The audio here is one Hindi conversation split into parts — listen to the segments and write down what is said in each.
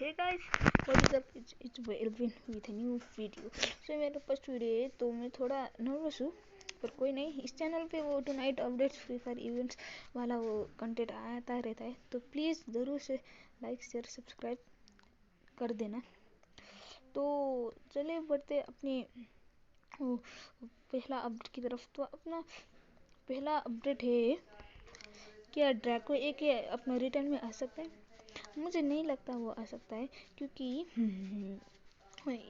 Hey guys, what is up? It's Elvin with a new video. So मेरा फर्स्ट वीडियो है तो मैं थोड़ा नर्वस हूँ, पर कोई नहीं। इस चैनल पे वो tonight updates free fire events वाला वो कंटेंट आता रहता है, तो प्लीज़ ज़रूर से लाइक शेयर सब्सक्राइब कर देना। तो चलिए बढ़ते अपनी वो पहला अपडेट की तरफ। तो अपना पहला अपडेट है, क्या ड्रैको एक अपना रिटर्न में आ सकता है? मुझे नहीं लगता वो आ सकता है, क्योंकि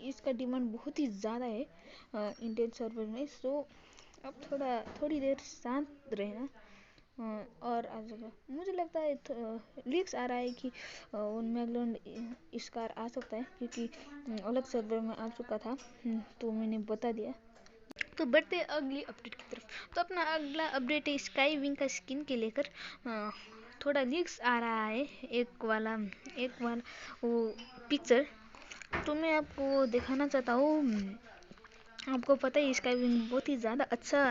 इसका डिमांड बहुत ही ज़्यादा है इंडियन सर्वर में। सो अब थोड़ी देर शांत रहना और आ जाएगा। मुझे लगता है लीक्स आ रहा है कि मैगलैंड स्कार आ सकता है, क्योंकि अलग सर्वर में आ चुका था, तो मैंने बता दिया। तो बढ़ते अगली अपडेट की तरफ। तो अपना अगला अपडेट है स्काई विंग का स्किन के लेकर। थोड़ा लीक्स आ रहा है एक वाला वो पिक्चर, तो मैं आपको वो दिखाना चाहता हूँ। आपको पता है स्काई विंग बहुत ही ज़्यादा अच्छा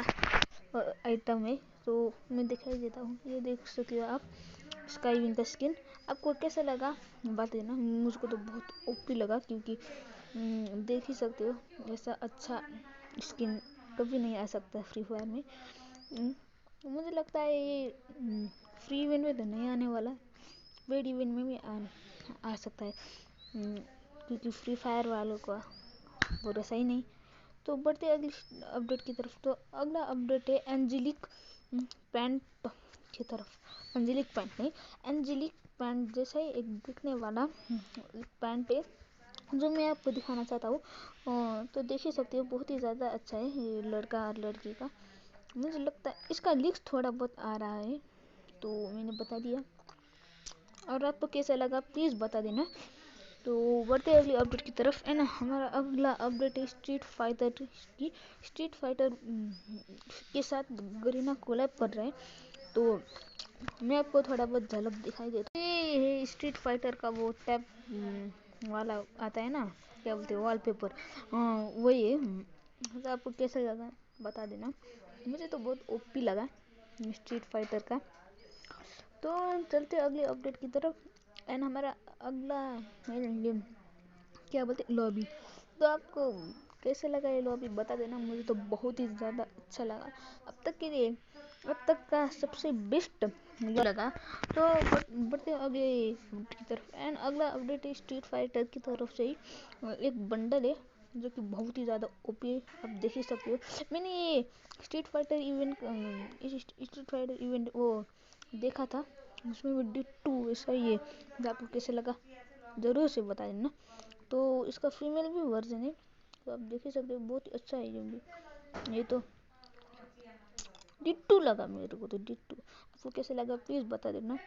आइटम है, तो मैं दिखाई देता हूँ। ये देख सकते हो आप, स्काई विंग का स्किन। आपको कैसा लगा बात देना। मुझको तो बहुत ओपी लगा, क्योंकि देख ही सकते हो ऐसा अच्छा स्किन कभी नहीं आ सकता फ्री फायर में। मुझे लगता है ये फ्री इवेंट में तो नहीं आने वाला, पेड इवेंट में भी आ सकता है, क्योंकि फ्री फायर वालों का भरोसा ही नहीं। तो बढ़ते अगली अपडेट की तरफ। तो अगला अपडेट है एंजेलिक पैंट की तरफ। एंजेलिक पैंट नहीं, एंजेलिक पैंट जैसा ही एक दिखने वाला पैंट है, जो मैं आपको दिखाना चाहता हूँ। तो देख ही सकते हो बहुत ही ज़्यादा अच्छा है ये लड़का और लड़की का। मुझे लगता है इसका लिंक्स थोड़ा बहुत आ रहा है, तो मैंने बता दिया। और आपको कैसा लगा प्लीज़ बता देना। तो बढ़ते अगली अपडेट की तरफ है ना। हमारा अगला अपडेट है स्ट्रीट फाइटर की। स्ट्रीट फाइटर के साथ गरीना कोलैब कर रहे हैं, तो मैं आपको थोड़ा बहुत झलक दिखाई देता हूँ। ये है स्ट्रीट फाइटर का वो टैप वाला आता है ना, क्या बोलते हैं, वॉलपेपर। वही है। तो आपको कैसा लगा बता देना। मुझे तो बहुत ओपी लगा स्ट्रीट फाइटर का। तो चलते अगले अपडेट की तरफ। एंड हमारा अगला गेम क्या बोलते हैं, लॉबी। तो आपको कैसे लगा ये लॉबी बता देना। मुझे तो बहुत ही ज़्यादा अच्छा लगा, अब तक का सबसे बेस्ट लगा। तो बढ़ते आगे की तरफ। एंड अगला अपडेट है स्ट्रीट फाइटर की तरफ से ही एक बंडल है, जो कि बहुत ही ज़्यादा ओपी है। आप देख ही सकते हो। मैंने ये स्ट्रीट फाइटर इवेंट वो देखा था, उसमें भी D2 ऐसा ही है। तो आपको कैसे लगा ज़रूर से बता देना। तो इसका फीमेल भी वर्जन है, तो आप देख ही सकते हो बहुत ही अच्छा है ये भी। ये तो D2 लगा मेरे को, तो D2 आपको कैसे लगा प्लीज़ बता देना।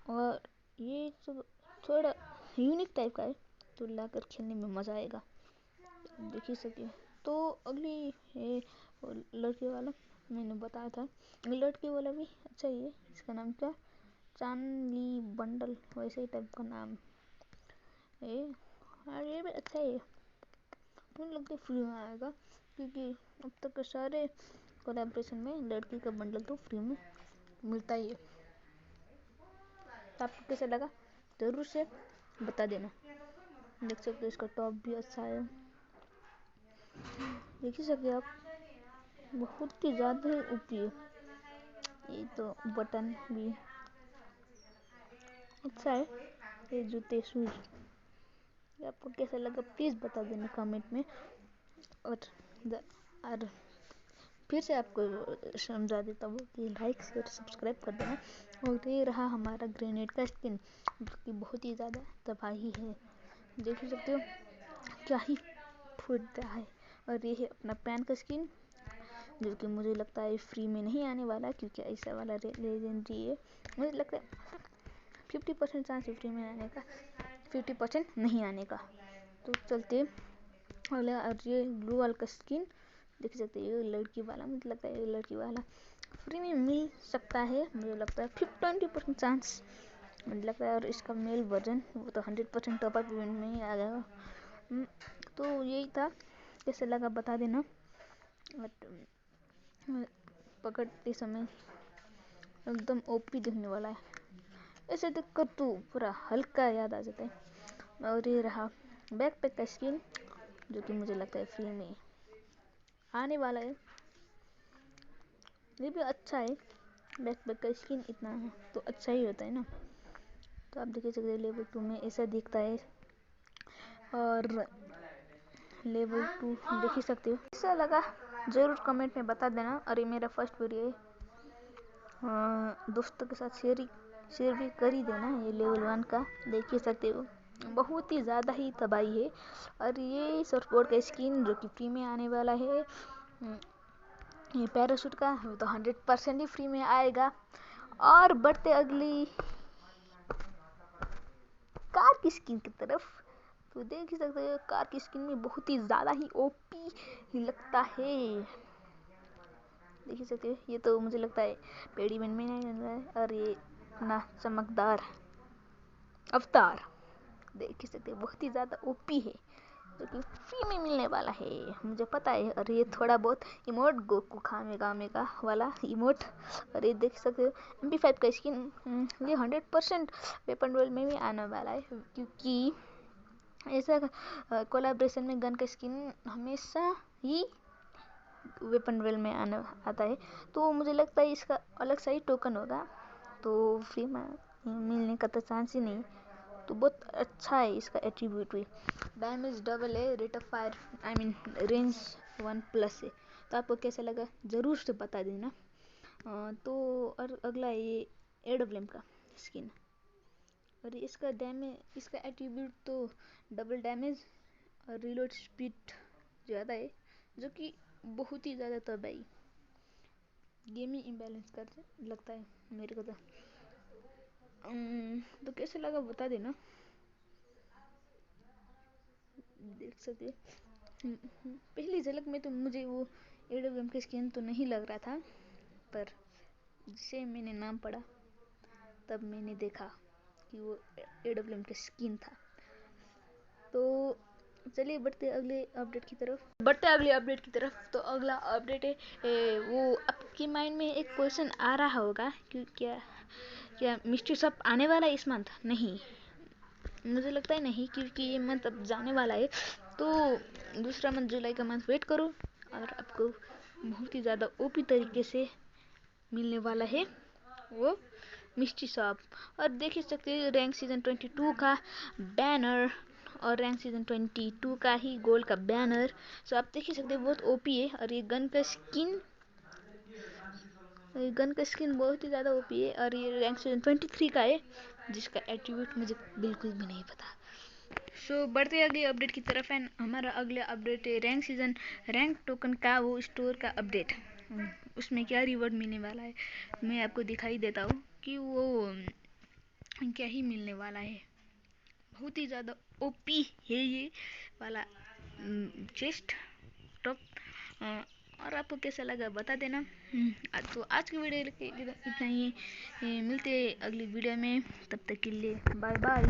और ये सब थोड़ा यूनिक टाइप का है, तो लाकर खेलने में मज़ा आएगा, देख ही सकते हो। तो अगली ये लड़के वाला मैंने बताया था, लड़के वाला भी अच्छा ही है। इसका नाम क्या, चांदली बंडल वैसे ही टाइप का नाम है। और ये भी अच्छा है, मुझे लगता है फ्री में आएगा, क्योंकि अब तक के सारे कोलैबोरेशन में लड़की का बंडल तो फ्री में मिलता ही है। तो आपको कैसा लगा ज़रूर से बता देना। देख सकते हो इसका टॉप भी अच्छा है, देख ही सकते आप, बहुत ही ज़्यादा ही ओपी है। ये तो बटन भी अच्छा है। ये जूते शूज आपको कैसा लगा प्लीज़ बता देना कमेंट में। और फिर से आपको समझा देता हूँ कि लाइक शेयर सब्सक्राइब कर देना। और ये रहा हमारा ग्रेनेड का स्किन, जो कि बहुत ही ज़्यादा तबाही है, देख ही सकते हो क्या ही फूटता है। और ये है अपना पैन का स्किन, जो कि मुझे लगता है फ्री में नहीं आने वाला, क्योंकि ऐसा वाला लेजेंडरी है। मुझे लगता है 50% चांस है फ्री में आने का, 50% नहीं आने का। तो चलते अगला। और ये ग्लू वाल का स्किन देख सकते हो, लड़की वाला, मुझे लगता है ये लड़की वाला फ्री में मिल सकता है। मुझे लगता है 20% चांस मुझे लगता है। और इसका मेल वर्जन वो तो 100% टॉपअप इवेंट में ही आ जाएगा। तो यही था, कैसे लगा बता देना। पकड़ते समय एकदम ओपी दिखने वाला है, ऐसे देख कर तो पूरा हल्का याद आ जाता है। और ये रहा बैकपैक का स्किन, जो कि मुझे लगता है फ्री में आने वाला है। ये भी अच्छा है, बैकपैक का स्किन इतना है तो अच्छा ही होता है ना। तो आप देख सकते हैं लेवल 2 में ऐसा दिखता है, और लेवल 2 देख ही सकते हो। कैसा लगा ज़रूर कमेंट में बता देना। और ये मेरा फर्स्ट वीडियो है, दोस्तों के साथ शेयर भी कर ही देना। ये लेवल 1 का देख ही सकते हो, बहुत ही ज़्यादा ही तबाही है। और ये सर्फबोर्ड का स्किन जो कि फ्री में आने वाला है, ये पैराशूट का वो तो 100% ही फ्री में आएगा। और बढ़ते अगली कार की स्किन की तरफ, तो देख ही सकते हो कार की स्किन में बहुत ही ज़्यादा ही ओपी लगता है। देख ही सकते हो, ये तो मुझे लगता है पेड़ी में नहीं बन रहा है। और ये अपना चमकदार अवतार देख ही सकते हो, बहुत ही ज़्यादा ओपी है, जो कि फ्री में मिलने वाला है, मुझे पता है। और ये थोड़ा बहुत इमोट गोकू खामे गामे का वाला इमोट। और ये देख सकते हो MP5 का स्किन, ये 100% वेपन रोल में भी आने वाला है, क्योंकि ऐसा कोलैबोरेशन में गन का स्किन हमेशा ही वेपन रोल में आता है। तो मुझे लगता है इसका अलग सा ही टोकन होगा, तो फ्री में मिलने का तो चांस ही नहीं। तो बहुत अच्छा है इसका एट्रीब्यूट भी। डैमेज डबल है, रेट ऑफ फायर रेंज 1+ है। तो आपको कैसा लगा ज़रूर से बता देना। तो और अगला है ये AWM का स्किन। और इसका एट्रीब्यूट तो डबल डैमेज और रिलोड स्पीड ज़्यादा है, जो कि बहुत ही ज़्यादा तबाही गेमिंग इम्बैलेंस कर लगता है मेरे को। तो कैसे लगा बता देना। देख सकते पहली झलक में तो मुझे वो AWM का स्किन तो नहीं लग रहा था, पर जिसे मैंने नाम पढ़ा तब मैंने देखा कि वो AWM का स्किन था। तो चलिए बढ़ते अगले अपडेट की तरफ। तो अगला अपडेट है वो आपके माइंड में एक क्वेश्चन आ रहा होगा कि क्या मिस्ट्री शॉप आने वाला है इस मंथ? नहीं, मुझे लगता है नहीं, क्योंकि ये मंथ अब जाने वाला है। तो दूसरा मंथ जुलाई का मंथ वेट करो, और आपको बहुत ही ज़्यादा ओपी तरीके से मिलने वाला है वो मिस्ट्री शॉप। और देख ही सकते हैं रैंक सीजन 22 का बैनर और रैंक सीजन 22 का ही गोल्ड का बैनर। सो आप देख ही सकते हैं बहुत ओपी है। और ये गन का स्किन बहुत ही ज़्यादा ओपी है। और ये रैंक सीजन 23 का है, जिसका एट्रीब्यूट मुझे बिल्कुल भी नहीं पता। सो बढ़ते अगले अपडेट की तरफ है। हमारा अगला अपडेट है रैंक टोकन का वो स्टोर का अपडेट। उसमें क्या रिवॉर्ड मिलने वाला है मैं आपको दिखाई देता हूँ कि वो क्या ही मिलने वाला है। बहुत ही ज़्यादा ओपी है ये वाला चेस्ट टॉप। और आपको कैसा लगा बता देना। तो आज की वीडियो इतना ही, मिलते अगली वीडियो में, तब तक के लिए बाय बाय।